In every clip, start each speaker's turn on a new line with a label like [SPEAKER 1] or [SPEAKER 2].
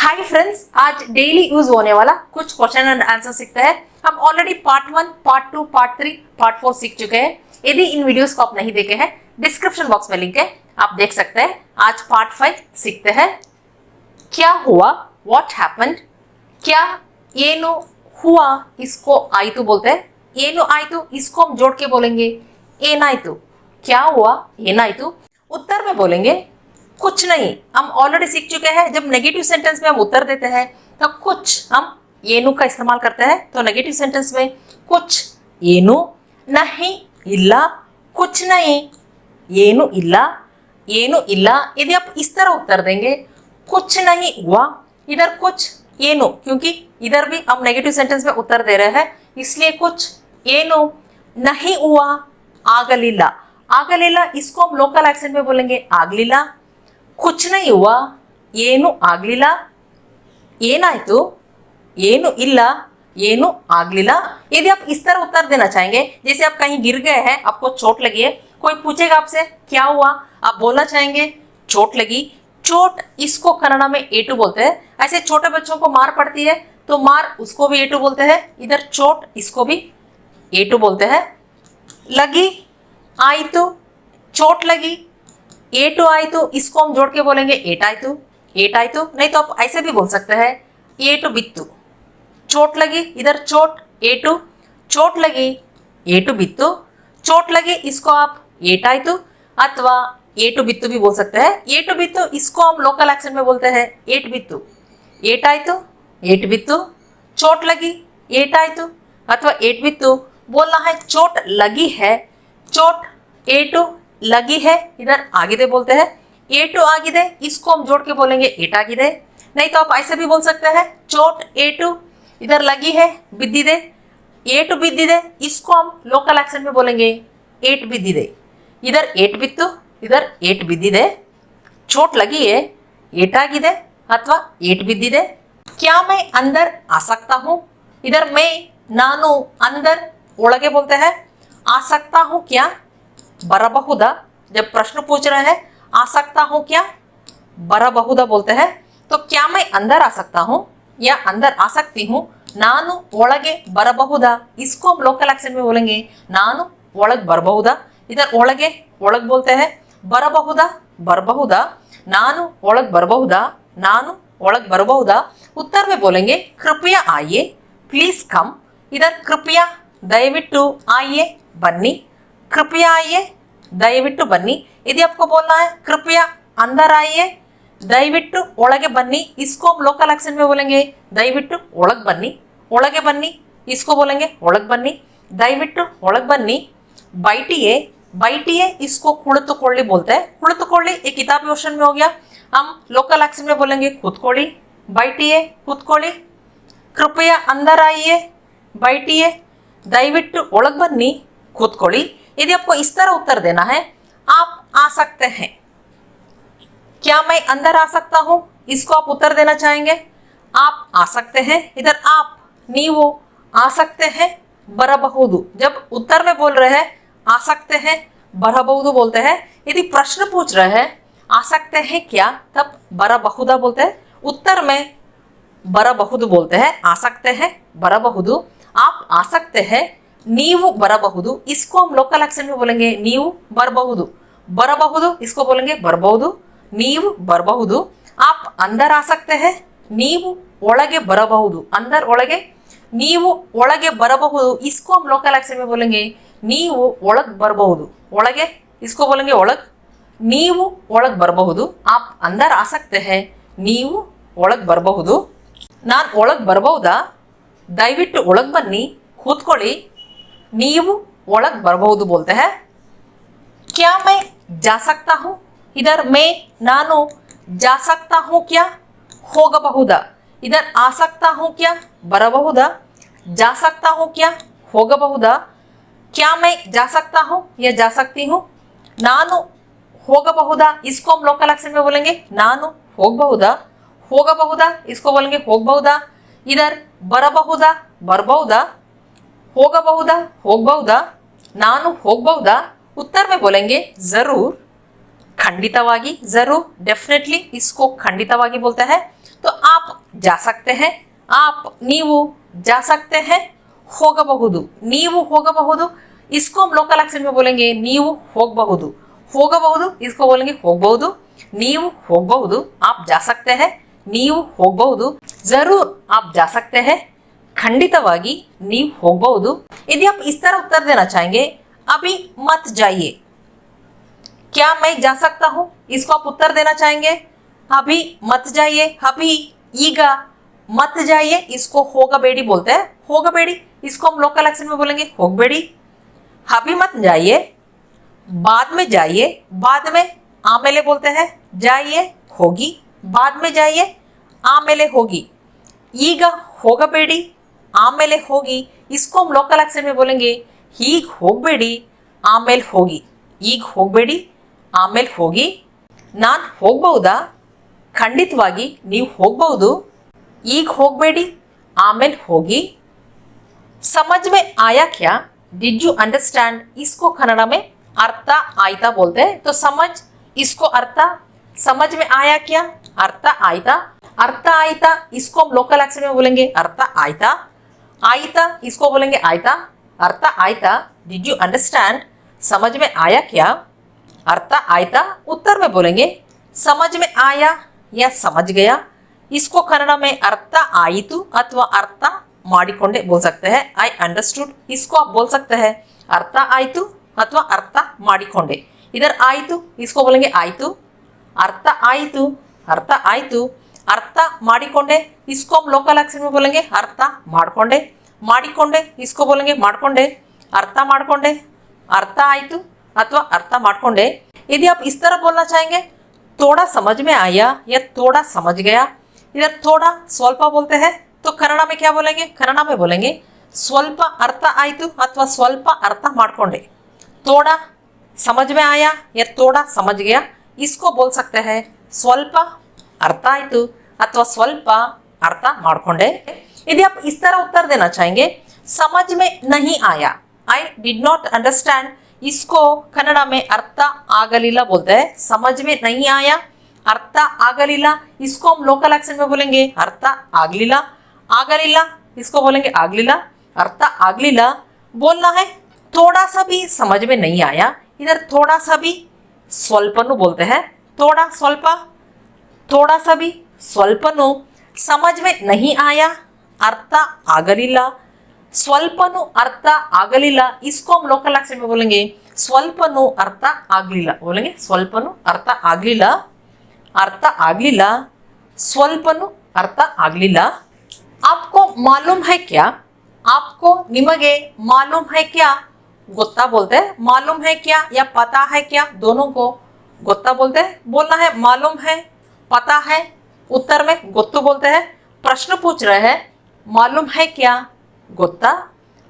[SPEAKER 1] Hi friends, आज daily use होने वाला कुछ क्वेश्चन एंड आंसर सीखते हैं। हम already part 1, part 2, part 3, part 4 सीख चुके हैं। यदि इन वीडियोस को आप नहीं देखे हैं, डिस्क्रिप्शन बॉक्स में लिंक है, आप देख सकते हैं। आज पार्ट 5 सीखते हैं। क्या हुआ, व्हाट हैपेंड। क्या येनु हुआ, इसको आयतु बोलते हैं। येनु आयतु, इसको हम जोड़ के बोलेंगे एनायतु। क्या हुआ एनायतु। उत्तर में बोलेंगे कुछ नहीं। हम ऑलरेडी सीख चुके हैं, जब नेगेटिव सेंटेंस में हम उत्तर देते हैं तो कुछ हम येनु का इस्तेमाल करते हैं। तो नेगेटिव सेंटेंस में कुछ येनु नहीं इल्ला, कुछ नहीं येनु इल्ला, येनु इल्ला। यदि आप इस तरह उत्तर देंगे कुछ नहीं हुआ, इधर कुछ येनु, क्योंकि इधर भी हम नेगेटिव सेंटेंस में उत्तर दे रहे हैं, इसलिए कुछ येनु नहीं हुआ आगलिला। आगलिला इसको हम लोकल एक्सेंट में बोलेंगे आगलिला। कुछ नहीं हुआ येनु आगलिला, ಏನಾಯ್ತು ಏನು ಇಲ್ಲ ಏನು ಆಗ್ಲಿಲ್ಲ। यदि आप इस तरह उत्तर देना चाहेंगे, जैसे आप कहीं गिर गए हैं, आपको चोट लगी है, कोई पूछेगा आपसे क्या हुआ, आप बोलना चाहेंगे चोट लगी। चोट इसको कन्नड़ा में एटू बोलते हैं। ऐसे छोटे बच्चों को मार पड़ती है तो मार उसको भी एटू बोलते हैं। इधर चोट इसको भी एटू बोलते हैं। लगी आयतु, चोट लगी एटू आयतु, इसको हम जोड़ के बोलेंगे एटायतु। एटायतु नहीं तो आप ऐसे भी बोल सकते हैं एटू बित्तु। चोट लगी, इधर चोट एटू, चोट लगी एटू बित्तु। चोट लगी इसको आप एटायतु अथवा एटू बित्तु भी बोल सकते हैं। एटू बित्तु इसको हम लोकल एक्सेंट में बोलते हैं एट बित्तु। एटायतु एट बित्तु, चोट लगी एटायतु अथवा एट बित्तु। बोलना है चोट लगी है, चोट एटू लगी है, इधर आगिदे बोलते हैं। एटू आगिदे इसको हम जोड़ के बोलेंगे एटागिदे। नहीं तो आप ऐसे भी बोल सकते हैं चोट एटू, इधर लगी है बिद्दिदे, एटू बिद्दिदे, इसको हम लोकल एक्सेंट में बोलेंगे एट बिद्दिदे। इधर एट बित्तु, इधर एट बिद्दिदे। चोट लगी है एटागिदे अथवा एट बिद्दिदे। क्या मैं अंदर आ सकता हूँ, इधर मैं नानु अंदर ओळगे बोलते हैं। आ सकता हूँ क्या, बरಬಹುದಾ। जब प्रश्न पूछ रहे हैं आ सकता हूँ क्या, बरಬಹುದಾ बोलते हैं। तो क्या मैं अंदर आ सकता हूँ या अंदर आ सकती हूँ। नानु ओळगे बरಬಹುದಾ, इसको हम लोकल एक्सेंट में बोलेंगे नानु ओळग बरಬಹುದಾ। इधर ओळगे ओळग बोलते हैं, बरಬಹುದಾ बरಬಹುದಾ, नानु ओळग बरಬಹುದಾ, नानु ओळग बरಬಹುದಾ। उत्तर में बोलेंगे कृपया आइए, प्लीज कम। इधर कृपया दयविट्टु आइए बन्नी, कृपया आइए दयविट्टु बन्नी। यदि आपको बोलना है कृपया अंदर आइए दयविट्टु ओळगे बन्नी, इसको हम लोकल एक्सेंट में बोलेंगे दयविट्टु ओळग बन्नी। ओळगे बन्नी इसको बोलेंगे ओळग बन्नी, दयविट्टु ओळग बन्नी। बैठिए, बैठिए इसको कुಳಿತುಕೊಳ್ಳಿ बोलते हैं। कुಳಿತುಕೊಳ್ಳಿ एक किताबी ऑप्शन में हो गया, हम लोकल एक्सेंट में बोलेंगे ಕೂತ್ಕೊಳ್ಳಿ। बैठिए ಕೂತ್ಕೊಳ್ಳಿ, कृपया अंदर आइए बैठिए, दयविट्टु ओळग बन्नी ಕೂತ್ಕೊಳ್ಳಿ। यदि आपको इस तरह उत्तर देना है, आप आ सकते हैं। क्या मैं अंदर आ सकता हूँ, इसको आप उत्तर देना चाहेंगे आप आ सकते हैं। इधर आप नीवु आ सकते हैं बरಬಹುदु। जब उत्तर में बोल रहे हैं आ सकते हैं बरಬಹುदु बोलते हैं। यदि प्रश्न पूछ रहे हैं आ सकते हैं क्या, तब बरಬಹುದಾ बोलते हैं। उत्तर में बरಬಹುदु बोलते हैं, आ सकते हैं बरಬಹುदु। आप आ सकते हैं नीवु बरಬಹುदु, इसको हम लोकल एक्सेंट में बोलेंगे नीवु बरಬಹುदु। बरಬಹುदु इसको बोलेंगे बरಬಹುदु, नीवु बरಬಹುदु। आप अंदर आ सकते हैं, नीवु ओळगे बरಬಹುदु, अंदर ओळगे, नीवु ओळगे बरಬಹುदु, इसको हम लोकल एक्सेंट में बोलेंगे नीवु ओळग बरಬಹುदु। ओळगे इसको बोलेंगे ओळग, नीवु ओळग बरಬಹುदु। आप अंदर आ सकते हैं, नीवु ओळग बरಬಹುदु। नान ओळग बरಬಹುದಾ, दयविट्टु ओळग बन्नी ಕೂತ್ಕೊಳ್ಳಿ, नीवु ओळग बरಬಹುदु बोलते हैं। क्या मैं जा सकता हूँ, इधर मैं नानु जा सकता हूँ क्या, ಹೋಗಬಹುದಾ। इधर आ सकता हूँ क्या बरಬಹುದಾ, जा सकता हूँ क्या ಹೋಗಬಹುದಾ। क्या मैं जा सकता हूँ या जा सकती हूँ। नानु ಹೋಗಬಹುದಾ, इसको हम लोकल एक्सेंट में बोलेंगे नानु ಹೋಗಬಹುದಾ। ಹೋಗಬಹುದಾ इसको बोलेंगे ಹೋಗಬಹುದಾ। इधर बरಬಹುದಾ बरಬಹುದಾ, ಹೋಗಬಹುದಾ ಹೋಗಬಹುದಾ, ನಾನು ಹೋಗಬಹುದಾ। उत्तर में बोलेंगे जरूर, खंडितवागी, जरूर, डेफिनेटली, इसको खंडितवागी बोलते हैं। तो आप जा सकते हैं, आप ನೀವು जा सकते हैं, ಹೋಗಬಹುದು ನೀವು ಹೋಗಬಹುದು, इसको हम लोकल एक्सेंट में बोलेंगे ನೀವು ಹೋಗಬಹುದು, ಹೋಗಬಹುದು इसको बोलेंगे ಹೋಗಬಹುದು, ನೀವು ಹೋಗಬಹುದು आप जा सकते हैं, ನೀವು ಹೋಗಬಹುದು, जरूर आप जा सकते हैं, खंडितವಾಗಿ ನೀವು ಹೋಗಬಹುದು। यदि आप इस तरह उत्तर देना चाहेंगे, अभी मत जाइए, क्या मैं जा सकता हूं, इसको आप उत्तर देना चाहेंगे, अभी मत जाइए, अभी ಈಗ मत जाइए इसको ಹೋಗಬೇಡಿ बोलते हैं, ಹೋಗಬೇಡಿ इसको हम लोकल एक्सेंट में बोलेंगे ಹೋಗಬೇಡಿ। अभी मत जाइए, बाद में जाइए, बाद में ಆಮೇಲೆ बोलते हैं, जाइए होगी, बाद में जाइए ಆಮೇಲೆ होगी। ಈಗ ಹೋಗಬೇಡಿ ಆಮೇಲೆ ಹೋಗಿ, इसको हम लोकल एक्सेंट में बोलेंगे ಈಗ ಹೋಗಬೇಡಿ ಆಮೇಲೆ ಹೋಗಿ, ಈಗ ಹೋಗಬೇಡಿ ಆಮೇಲೆ ಹೋಗಿ। ನಾನು ಹೋಗಬಹುದಾ, ಖಂಡಿತವಾಗಿ ನೀವು ಹೋಗಬಹುದು, ಈಗ ಹೋಗಬೇಡಿ ಆಮೇಲೆ ಹೋಗಿ। समझ में आया क्या, डिड यू अंडरस्टैंड, इसको कन्नड़ में अर्थ आयता बोलते हैं। तो समझ, इसको अर्थ, समझ में आया क्या, अर्थ आयता, अर्थ आयता इसको हम लोकल एक्सेंट में बोलेंगे अर्थ आयता, आयता इसको बोलेंगे आयता, अर्थ आयता। डिड यू अंडरस्टैंड, समझ में आया क्या, अर्थ आयता। उत्तर में बोलेंगे समझ में आया या समझ गया, इसको कन्नड़ में अर्थ आयितु अथवा अर्थ ಮಾಡಿಕೊಂಡೆ बोल सकते हैं, आई अंडरस्टूड इसको आप बोल सकते हैं अर्थ आयितु अथवा अर्थ ಮಾಡಿಕೊಂಡೆ। इधर आयितु इसको बोलेंगे आयितु, अर्थ आयितु, अर्थ आयितु, अर्थ ಮಾಡಿಕೊಂಡೆ इसको हम लोकल एक्सेंट में बोलेंगे अर्थ ಮಾಡಿಕೊಂಡೆ, ಮಾಡಿಕೊಂಡೆ इसको बोलेंगे ಮಾಡಿಕೊಂಡೆ, अर्थ ಮಾಡಿಕೊಂಡೆ, अर्थ आयितु अथवा अर्थ ಮಾಡಿಕೊಂಡೆ। यदि आप इस तरह बोलना चाहेंगे, थोड़ा समझ में आया या थोड़ा समझ गया, इधर थोड़ा स्वल्प बोलते हैं, तो कन्नड़ में क्या बोलेंगे, कन्नड़ में बोलेंगे स्वल्प अर्थ आयितु अथवा स्वल्प अर्थ ಮಾಡಿಕೊಂಡೆ। थोड़ा समझ में आया या थोड़ा समझ गया, इसको बोल सकते हैं स्वल्प अर्थ आयितु अथवा स्वल्प अर्थ ಮಾಡಿಕೊಂಡೆ। यदि आप इस तरह उत्तर देना चाहेंगे, समझ में नहीं आया, आई डिड नॉट अंडरस्टैंड, इसको कन्नड़ में अर्थ ಆಗಲಿಲ್ಲ बोलते हैं, समझ में नहीं आया अर्थ ಆಗಲಿಲ್ಲ, इसको हम लोकल एक्सेंट में बोलेंगे अर्थ ಆಗಲಿಲ್ಲ, ಆಗಲಿಲ್ಲ इसको बोलेंगे ಆಗಲಿಲ್ಲ, अर्थ ಆಗಲಿಲ್ಲ। बोलना है थोड़ा सा भी समझ में नहीं आया, इधर थोड़ा सा भी स्वल्पनु बोलते हैं, थोड़ा स्वल्प, थोड़ा सा भी स्वल्पनु। समझ में नहीं आया अर्थ ಆಗಲಿಲ್ಲ, ಸ್ವಲ್ಪನು अर्थ ಆಗಲಿಲ್ಲ, इसको हम लोकल एक्सेंट में बोलेंगे ಸ್ವಲ್ಪನು अर्थ ಆಗಲಿಲ್ಲ, बोलेंगे ಸ್ವಲ್ಪನು अर्थ ಆಗಲಿಲ್ಲ, अर्थ ಆಗಲಿಲ್ಲ, ಸ್ವಲ್ಪನು अर्थ ಆಗಲಿಲ್ಲ। आपको मालूम है क्या, आपको निमगे मालूम है क्या, गोत्ता बोलते हैं, मालूम है क्या या पता है क्या, दोनों को गोत्ता बोलते हैं। बोलना है मालूम है, पता है, उत्तर में गोत्तु बोलते हैं। प्रश्न पूछ रहे हैं मालूम है क्या, गोत्ता,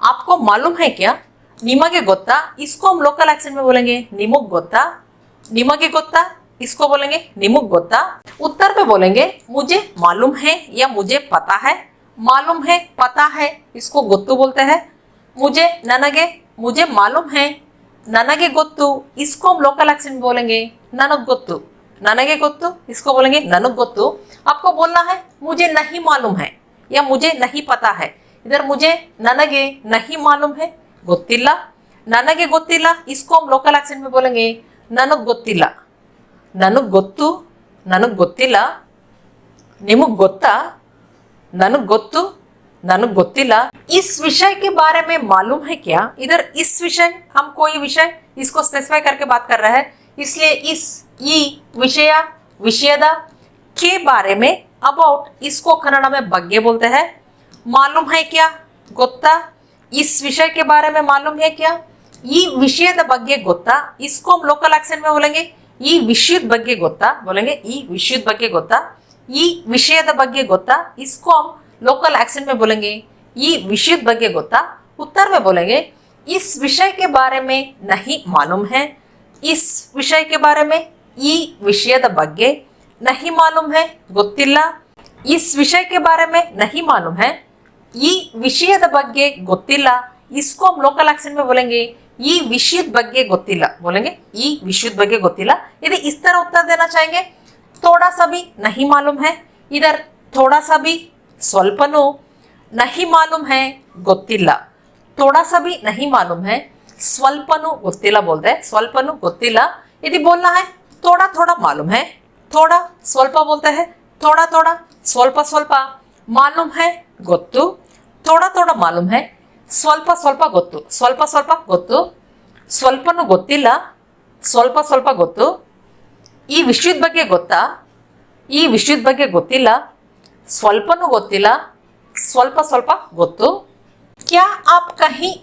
[SPEAKER 1] आपको मालूम है क्या, निमगे गोत्ता, इसको हम लोकल एक्सेंट में बोलेंगे निमुग गोत्ता, निमगे गोत्ता इसको बोलेंगे निमुग गोत्ता। उत्तर में बोलेंगे मुझे मालूम है या मुझे पता है, मालूम है, पता है इसको गोत्तु बोलते हैं। मुझे ನನಗೆ, मुझे मालूम है, ನನಗೆ ಗೊತ್ತು इसको हम लोकल एक्सेंट में बोलेंगे ನನಗೆ ಗೊತ್ತು, ನನಗೆ ಗೊತ್ತು इसको बोलेंगे ನನಗೆ ಗೊತ್ತು। आपको बोलना है मुझे नहीं मालूम है या मुझे नहीं पता है, इधर मुझे ನನಗೆ नहीं मालूम है ಗೊತ್ತಿಲ್ಲ, ನನಗೆ ಗೊತ್ತಿಲ್ಲ इसको हम लोकल एक्सेंट में बोलेंगे ನನಗೆ ಗೊತ್ತಿಲ್ಲ, ನನಗೆ ಗೊತ್ತು, ನನಗೆ ಗೊತ್ತಿಲ್ಲ, ನಿಮಗೆ ಗೊತ್ತಾ, ನನಗೆ ಗೊತ್ತು, ನನಗೆ ಗೊತ್ತಿಲ್ಲ। इस विषय के बारे में मालूम है क्या, इधर इस विषय, हम कोई विषय इसको स्पेसिफाई करके बात कर रहे हैं, इसलिए इस ಈ ವಿಷಯ, ವಿಷಯದ के बारे में, अबाउट इसको कन्नड़ में ಬಗ್ಗೆ बोलते हैं। मालूम है क्या, ಗೊತ್ತಾ, इस विषय के बारे में मालूम है क्या, ಈ ವಿಷಯದ ಬಗ್ಗೆ ಗೊತ್ತಾ, इसको हम लोकल एक्सेंट में बोलेंगे ಈ ವಿಷಯದ ಬಗ್ಗೆ ಗೊತ್ತಾ, बोलेंगे ಈ ವಿಷಯದ ಬಗ್ಗೆ ಗೊತ್ತಾ, ಈ ವಿಷಯದ ಬಗ್ಗೆ ಗೊತ್ತಾ, इसको हम लोकल एक्सेंट में बोलेंगे ಈ ವಿಷಯದ ಬಗ್ಗೆ ಗೊತ್ತಾ। उत्तर में बोलेंगे इस विषय के बारे में नहीं मालूम है, इस विषय के बारे में ಈ ವಿಷಯದ ಬಗ್ಗೆ नहीं मालूम है ಗೊತ್ತಿಲ್ಲ, इस विषय के बारे में नहीं मालूम है ಈ ವಿಷಯದ ಬಗ್ಗೆ ಗೊತ್ತಿಲ್ಲ, इसको हम लोकल एक्सेंट में बोलेंगे ಈ ವಿಷಯದ ಬಗ್ಗೆ ಗೊತ್ತಿಲ್ಲ, बोलेंगे ಈ ವಿಷಯದ ಬಗ್ಗೆ ಗೊತ್ತಿಲ್ಲ। यदि इस तरह उत्तर देना चाहेंगे, थोड़ा सा भी नहीं मालूम है, इधर थोड़ा सा भी, स्वल्पनु, नहीं मालूम है, गोत्तिल्ला, थोड़ा सा भी नहीं मालूम है, स्वल्पनु गोत्तिल्ला बोलते हैं, स्वल्पनु गोत्तिल्ला। यदि बोलना है थोड़ा थोड़ा मालूम है, थोड़ा स्वल्प बोलते हैं, थोड़ा थोड़ा, स्वल्प स्वल्प, मालूम है गोत्तु, थोड़ा थोड़ा मालूम है, स्वल्प स्वल्प गोत्तु, स्वल्प स्वल्प गोत्तु, ಸ್ವಲ್ಪನೂ ಗೊತ್ತಿಲ್ಲ, ಸ್ವಲ್ಪ ಸ್ವಲ್ಪ ಗೊತ್ತು, ಈ ವಿಷಯದ ಬಗ್ಗೆ ಗೊತ್ತಾ, ಈ ವಿಷಯದ ಬಗ್ಗೆ ಗೊತ್ತಿಲ್ಲ, ಸ್ವಲ್ಪನೂ ಗೊತ್ತಿಲ್ಲ, ಸ್ವಲ್ಪ ಸ್ವಲ್ಪ ಗೊತ್ತು। क्या आप कहीं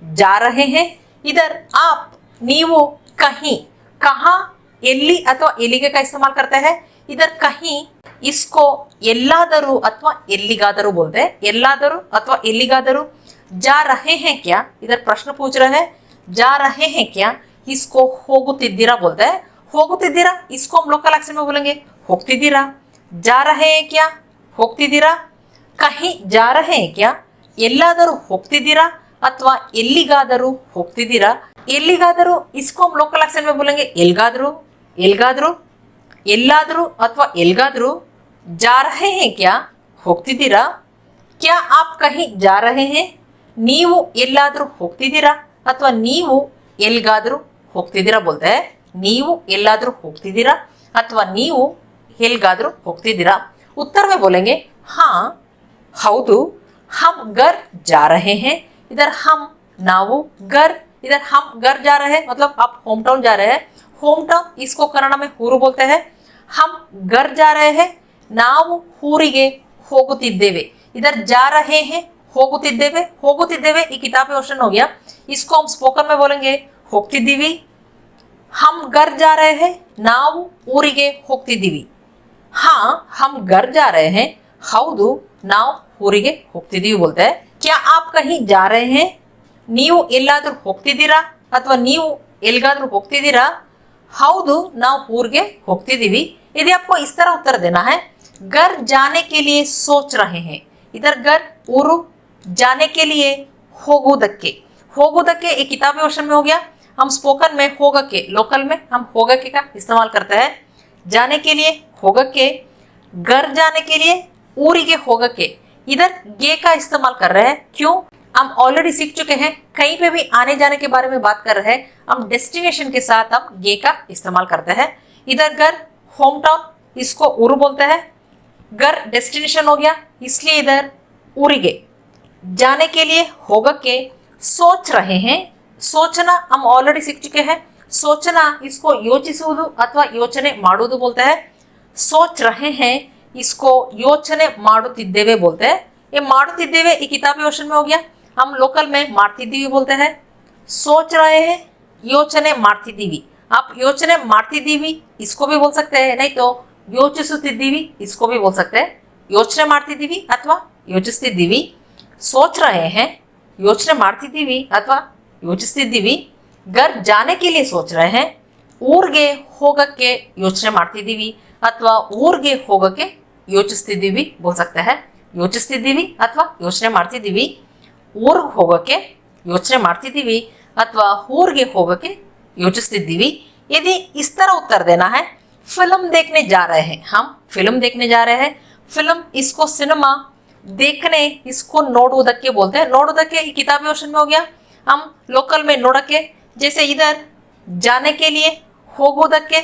[SPEAKER 1] जा रहे हैं, इधर आप, ನೀವು, कहीं, कहाँ, ಎಲ್ಲಿ ಅಥವಾ ಎಲ್ಲಿಗೆ का इस्तेमाल करते हैं, इधर कहीं, इसको ಎಲ್ಲಾದರೂ ಅಥವಾ ಎಲ್ಲಿಗಾದರೂ बोलते हैं, ಎಲ್ಲಾದರೂ ಅಥವಾ ಎಲ್ಲಿಗಾದರೂ। जा रहे हैं क्या, इधर प्रश्न पूछ रहे हैं, जा रहे हैं क्या, इसको ಹೋಗುತ್ತಿದ್ದೀರಾ बोलते हैं, ಹೋಗುತ್ತಿದ್ದೀರಾ, इसको हम लोकल एक्सेंट में बोलेंगे ಹೋಗ್ತಿದ್ದೀರಾ। जा रहे हैं क्या, ಹೋಗ್ತಿದ್ದೀರಾ। कहीं जा रहे हैं क्या, ಎಲ್ಲಾದರೂ ಹೋಗ್ತಿದ್ದೀರಾ ಅಥವಾ ಎಲ್ಲಿಗಾದರೂ ಹೋಗ್ತಿದ್ದೀರಾ। ಎಲ್ಲಿಗಾದರೂ, इसको हम लोकल एक्सेंट में बोलेंगे ಎಲ್ಗಾದರೂ, ಎಲ್ಗಾದರೂ, ಎಲ್ಲಾದರೂ ಅಥವಾ ಎಲ್ಗಾದರೂ। जा रहे हैं क्या, ಹೋಗ್ತಿದ್ದೀರಾ। क्या आप कहीं जा रहे हैं, ನೀವು ಎಲ್ಲಾದರೂ ಹೋಗ್ತಿದ್ದೀರಾ ಅಥವಾ ನೀವು ಎಲ್ಗಾದರೂ ಹೋಗ್ತಿದ್ದೀರಾ बोलते हैं, ನೀವು ಎಲ್ಲಾದರೂ ಹೋಗ್ತಿದ್ದೀರಾ ಅಥವಾ ನೀವು ಎಲ್ಗಾದರೂ ಹೋಗ್ತಿದ್ದೀರಾ। उत्तर में बोलेंगे हाँ, हौदु, हम घर जा रहे हैं, इधर हम, नावु, घर, इधर हम घर जा रहे हैं मतलब आप होम टाउन जा रहे हैं, होम टाउन इसको कन्नड़ में ऊರು बोलते हैं। हम घर जा रहे हैं, ನಾವು ಊರಿಗೆ ಹೋಗುತ್ತಿದ್ದೇವೆ, इधर जा रहे हैं, ಹೋಗುತ್ತಿದ್ದೇವೆ, ಹೋಗುತ್ತಿದ್ದೇವೆ ಈ किताबी ऑप्शन हो गया। इसको हम स्पोकन में बोलेंगे ಹೋಗ್ತಿದ್ದೀವಿ। हम घर जा रहे हैं, ನಾವು ಊರಿಗೆ ಹೋಗ್ತಿದ್ದೀವಿ। हाँ, हम घर जा रहे हैं, ಹೌದು ನಾವು ಊರಿಗೆ ಹೋಗ್ತಿದ್ದೀವಿ बोलते हैं। क्या आप कहीं जा रहे हैं, ನೀವು ಎಲ್ಲಾದರೂ ಹೋಗ್ತಿದ್ದೀರಾ ಅಥವಾ ನೀವು ಎಲ್ಗಾದರೂ ಹೋಗ್ತಿದ್ದೀರಾ। ಹೌದು ನಾವು ಊರಿಗೆ ಹೋಗ್ತಿದ್ದೀವಿ। यदि आपको इस तरह उत्तर देना है, घर जाने के लिए सोच रहे हैं, इधर घर ಊರು, जाने के लिए ಹೋಗುವುದಕ್ಕೆ, ಹೋಗುವುದಕ್ಕೆ एक किताबी ऑप्शन में हो गया। हम स्पोकन में ಹೋಗಕ್ಕೆ, लोकल में हम ಹೋಗಕ್ಕೆ का इस्तेमाल करते हैं। जाने के लिए ಹೋಗಕ್ಕೆ, घर जाने के लिए ಊರಿಗೆ ಹೋಗಕ್ಕೆ, इधर गे का इस्तेमाल कर रहे हैं। क्यों, हम ऑलरेडी सीख चुके हैं, कहीं पे भी आने जाने के बारे में बात कर रहे हैं, हम डेस्टिनेशन के साथ हम गे का इस्तेमाल करते हैं। इधर घर होम टाउन, इसको ಊರು बोलते हैं, घर डेस्टिनेशन हो गया इसलिए इधर ಊರಿಗೆ। जाने के लिए ಹೋಗಕ್ಕೆ, सोच रहे हैं, सोचना हम ऑलरेडी सीख चुके हैं, सोचना इसको ಯೋಚಿಸುವುದು ಅಥವಾ ಯೋಚನೆ ಮಾಡುವುದು बोलते हैं। सोच रहे हैं इसको ಯೋಚನೆ ಮಾಡುತ್ತಿದ್ದೇವೆ बोलते हैं। ये ಮಾಡುತ್ತಿದ್ದೇವೆ ಈ किताबी ऑप्शन में हो गया। हम लोकल में ಮಾಡ್ತಿದ್ದೀವಿ बोलते हैं। सोच रहे हैं, ಯೋಚನೆ ಮಾಡ್ತಿದ್ದೀವಿ, आप ಯೋಚನೆ ಮಾಡ್ತಿದ್ದೀವಿ इसको भी बोल सकते हैं, नहीं तो ಯೋಚಿಸುತ್ತಿದ್ದೀವಿ इसको भी बोल सकते हैं। ಯೋಚನೆ ಮಾಡ್ತಿದ್ದೀವಿ ಅಥವಾ ಯೋಚಿಸ್ತಿದ್ದೀವಿ। सोच रहे हैं, ಯೋಚನೆ ಮಾಡ್ತಿದ್ದೀವಿ ಅಥವಾ ಯೋಚಿಸ್ತಿದ್ದೀವಿ। घर जाने के लिए सोच रहे हैं, ಊರಿಗೆ ಹೋಗಕ್ಕೆ ಯೋಚನೆ ಮಾಡ್ತಿದ್ದೀವಿ ಅಥವಾ ಊರಿಗೆ ಹೋಗಕ್ಕೆ ಯೋಚಿಸ್ತಿದ್ದೀವಿ बोल सकते हैं। ಯೋಚಿಸ್ತಿದ್ದೀವಿ ಅಥವಾ ಯೋಚನೆ ಮಾಡ್ತಿದ್ದೀವಿ, ಊರಿಗೆ ಹೋಗಕ್ಕೆ ಯೋಚನೆ ಮಾಡ್ತಿದ್ದೀವಿ ಅಥವಾ ಊರಿಗೆ ಹೋಗಕ್ಕೆ ಯೋಚಿಸ್ತಿದ್ದೀವಿ। यदि इस तरह उत्तर देना है, फिल्म देखने जा रहे हैं, हम फिल्म देखने जा रहे हैं। फिल्म इसको सिनेमा, देखने इसको ನೋಡುವುದಕ್ಕೆ बोलते हैं। ನೋಡುವುದಕ್ಕೆ ಈ किताबी ऑप्शन में हो गया। हम लोकल में ನೋಡಕ್ಕೆ, जैसे इधर जाने के लिए ಹೋಗುವುದಕ್ಕೆ,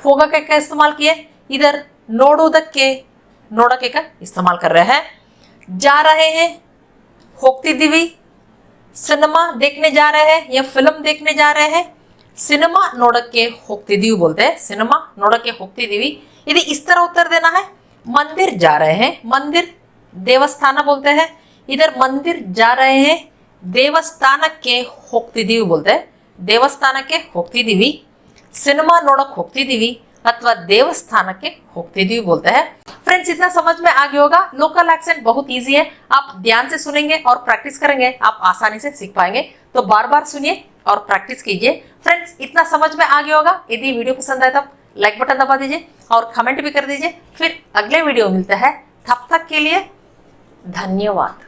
[SPEAKER 1] ಹೋಗಕ್ಕೆ का इस्तेमाल किए, इधर ನೋಡುವುದಕ್ಕೆ, ನೋಡಕ್ಕೆ का इस्तेमाल कर रहे हैं। जा रहे हैं, ಹೋಗ್ತಿದ್ದೀವಿ, सिनेमा देखने जा रहे हैं या फिल्म देखने जा रहे हैं, सिनेमा ನೋಡಕ್ಕೆ ಹೋಗ್ತಿದ್ದೀವಿ बोलते हैं, सिनेमा ನೋಡಕ್ಕೆ ಹೋಗ್ತಿದ್ದೀವಿ। यदि इस तरह उत्तर देना है, मंदिर जा रहे हैं, मंदिर देवस्थान बोलते हैं, इधर मंदिर जा रहे हैं, ದೇವಸ್ಥಾನಕ್ಕೆ ಹೋಗ್ತಿದ್ದೀವಿ बोलते हैं, ದೇವಸ್ಥಾನಕ್ಕೆ ಹೋಗ್ತಿದ್ದೀವಿ। सिनेमा ನೋಡಕ್ಕೆ ಹೋಗ್ತಿದ್ದೀವಿ अथवा देवस्थानಕ್ಕೆ ಹೋಗ್ತಿದ್ದೀವಿ बोलते हैं। फ्रेंड्स, इतना समझ में आ गया होगा। लोकल एक्सेंट बहुत इजी है, आप ध्यान से सुनेंगे और प्रैक्टिस करेंगे, आप आसानी से सीख पाएंगे। तो बार बार सुनिए और प्रैक्टिस कीजिए। फ्रेंड्स, इतना समझ में आ गया होगा। यदि वीडियो पसंद आए तो लाइक बटन दबा दीजिए और कमेंट भी कर दीजिए। फिर अगले वीडियो मिलता है, तब तक के लिए धन्यवाद।